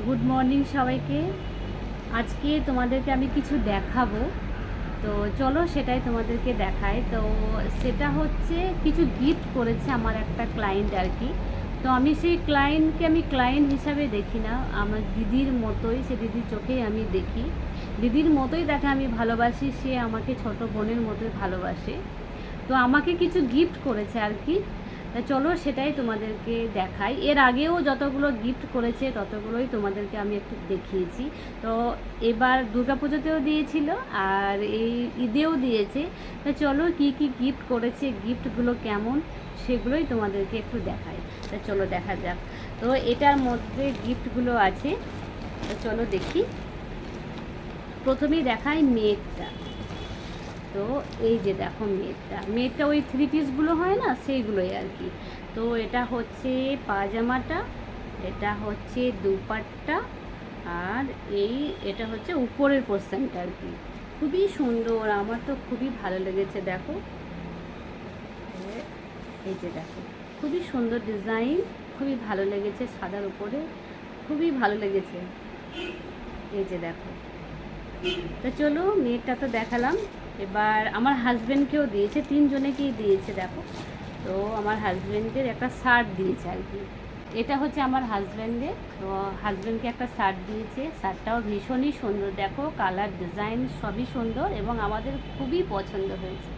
Good morning সবাইকে। আজকে তোমাদেরকে আমি কিছু দেখাবো, তো চলো সেটাই তোমাদেরকে দেখাই। তো সেটা হচ্ছে কিছু গিফট করেছে আমার একটা ক্লায়েন্ট আর কি। তো আমি সেই ক্লায়েন্টকে আমি ক্লায়েন্ট হিসাবে দেখি না, আমার দিদির মতোই, সে দিদির চোখেই আমি দেখি, দিদির মতোই তাকে আমি ভালোবাসি, সে আমাকে ছোট বোনের মতোই ভালোবাসে। তো আমাকে কিছু গিফট করেছে আর কি। তা চলো সেটাই তোমাদেরকে দেখাই। এর আগেও যতগুলো গিফট করেছে ততগুলোই তোমাদেরকে আমি একটু দেখিয়েছি। তো এবার দুর্গাপুজোতেও দিয়েছিল আর এই ঈদেও দিয়েছে। তা চলো কি কি গিফট করেছে, গিফটগুলো কেমন, সেগুলোই তোমাদেরকে একটু দেখাই। তা চলো দেখা যাক। তো এটার মধ্যে গিফটগুলো আছে, তো চলো দেখি। প্রথমেই দেখাই মেয়েটা। তো এই যে দেখো মেয়েটা ওই থ্রি পিসগুলো হয় না, সেইগুলোই আর কি। তো এটা হচ্ছে পাজামাটা, এটা হচ্ছে দুপাট্টা, আর এটা হচ্ছে উপরের পোর্শনটা আর কি। খুবই সুন্দর, আমার তো খুবই ভালো লেগেছে। দেখো এই যে দেখো, খুবই সুন্দর ডিজাইন, খুবই ভালো লেগেছে, সাদার উপরে খুবই ভালো লেগেছে। এই যে দেখো। তো চলো মেয়েটা তো দেখালাম, এবার আমার হাজব্যান্ডকেও দিয়েছে, তিনজনেকেই দিয়েছে। দেখো, তো আমার হাজব্যান্ডের একটা শার্ট দিয়েছে আর কি। এটা হচ্ছে আমার হাজব্যান্ডের, তো হাজব্যান্ডকে একটা শার্ট দিয়েছে। শার্টটাও ভীষণই সুন্দর, দেখো কালার ডিজাইন সবই সুন্দর এবং আমাদের খুবই পছন্দ হয়েছে।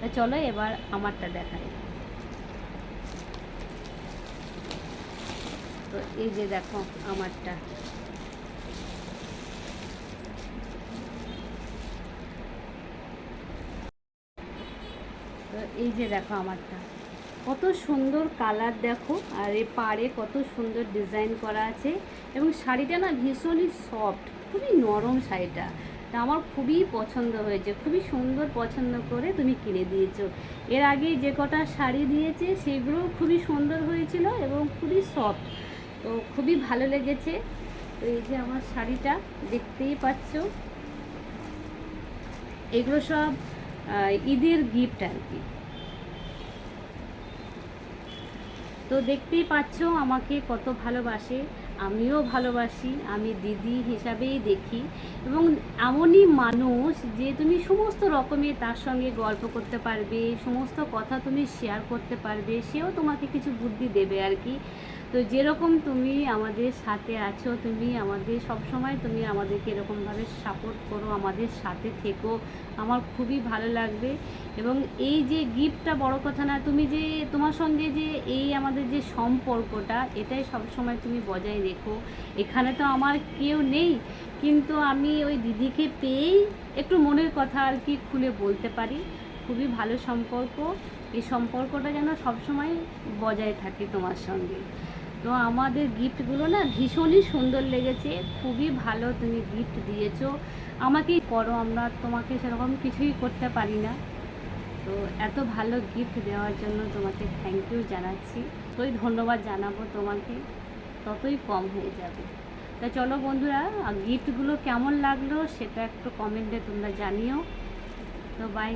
তো চলো এবার আমারটা দেখাই। তো এই যে দেখো আমারটা। তো এই যে দেখো আমারটা, কত সুন্দর কালার দেখো, আর এ পাড়ে কত সুন্দর ডিজাইন করা আছে এবং শাড়িটা না ভীষণই সফট, খুবই নরম শাড়িটা। তা আমার খুবই পছন্দ হয়েছে, খুবই সুন্দর পছন্দ করে তুমি কিনে দিয়েছো। এর আগে যে কটা শাড়ি দিয়েছে সেগুলো খুবই সুন্দর হয়েছিল এবং খুবই সফট, তো খুবই ভালো লেগেছে। তো এই যে আমার শাড়িটা দেখতেই পাচ্ছ, এগুলো সব ঈদের গিফট আর কি। তো দেখতেই পাচ্ছ আমাকে কত ভালোবাসে, আমিও ভালোবাসি, আমি দিদি হিসাবেই দেখি। এবং এমনই মানুষ যে তুমি সমস্ত রকমের তার সঙ্গে গল্প করতে পারবে, সমস্ত কথা তুমি শেয়ার করতে পারবে, সেও তোমাকে কিছু বুদ্ধি দেবে আর কি। তো যেরকম তুমি আমাদের সাথে আছো, তুমি আমাদের সবসময় তুমি আমাদেরকে এরকমভাবে সাপোর্ট করো, আমাদের সাথে থেকো, আমার খুবই ভালো লাগবে। এবং এই যে গিফটটা বড় কথা না, তুমি যে তোমার সঙ্গে যে এই আমাদের যে সম্পর্কটা, এটাই সবসময় তুমি বজায় রেখো। এখানে তো আমার কেউ নেই, কিন্তু আমি ওই দিদিকে পেয়েই একটু মনের কথা আর কি খুলে বলতে পারি। খুবই ভালো সম্পর্ক, এই সম্পর্কটা যেন সবসময় বজায় থাকে তোমার সঙ্গে। তো আমাদের গিফটগুলো না ভীষণই সুন্দর লেগেছে, খুবই ভালো তুমি গিফট দিয়েছো আমাকেই করো, আমরা তোমাকে সেরকম কিছুই করতে পারি না। তো এত ভালো গিফট দেওয়ার জন্য তোমাকে থ্যাংক ইউ জানাচ্ছি। যতই ধন্যবাদ জানাবো তোমাকে ততই কম হয়ে যাবে। তা চলো বন্ধুরা, গিফটগুলো কেমন লাগলো সেটা একটু কমেন্টে তোমরা জানিও। তো বাই।